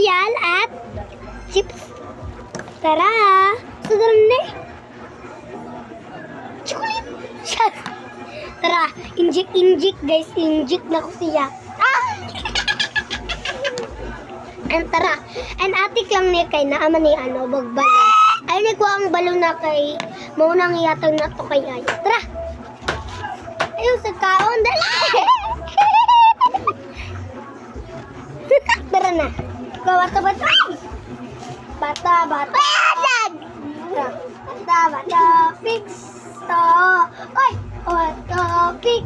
cereal at chips. Tara! Sudaran na eh. Chocolate! Tara, inject guys. Inject na ko siya. And tara, and atik lang ni kay naaman ni bagbalon. Ay ni ko ang balon na kay maunang iyatag na to kay ay. Tara. Ayun sa kaon dali. Tara na. Bata. Fix. Oy, fix.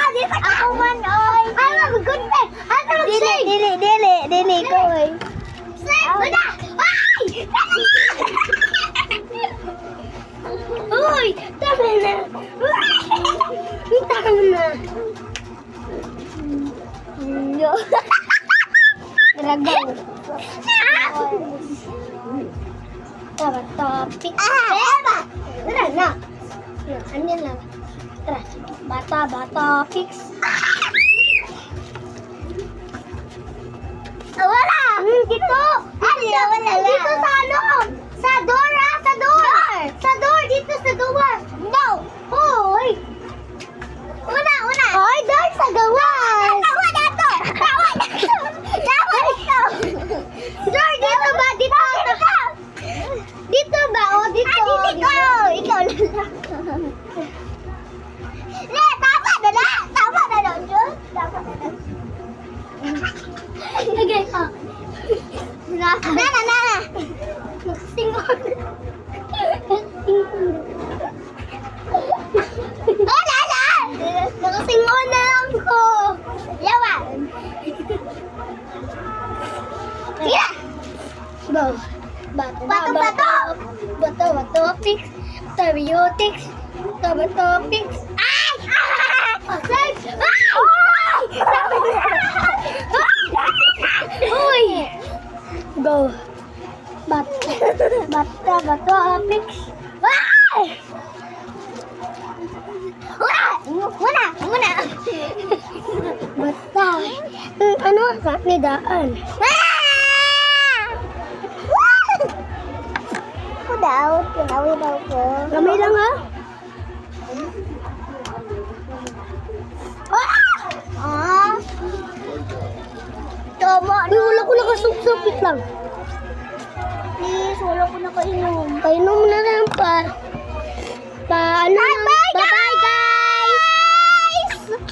Di sa ako man oy. Ay, good day. Dili ko oy. Save na. Uy, tama na. Yo. Dragaw. Tara, topic. Tara na. Ano lang. Tara, bata, fix. Wala! Dito! Wala. Dito sa ano? Sa door, sa door! Sa door, dito sa door! No! Hoy! Una! Hoy, door sa gawas! Tawa dito! Door, dito ba? Dito! Dito ba? Dito! Ikaw lang. Tama na lang, Jun. Okay, Na. Singon. Nakasingon na lang ko. Yawan. Sige. Go. Bato. Fix. Stereotics. Topics. Ay! Uy! Go. Bato, fix. Muna. Bata. Ano sa nidaan? Kinawi daw ko. Gamay lang ha? Tama na. Wala ko nakasuksupit lang. Please, wala ko nakainom. Kainom na lang pa. Ano na?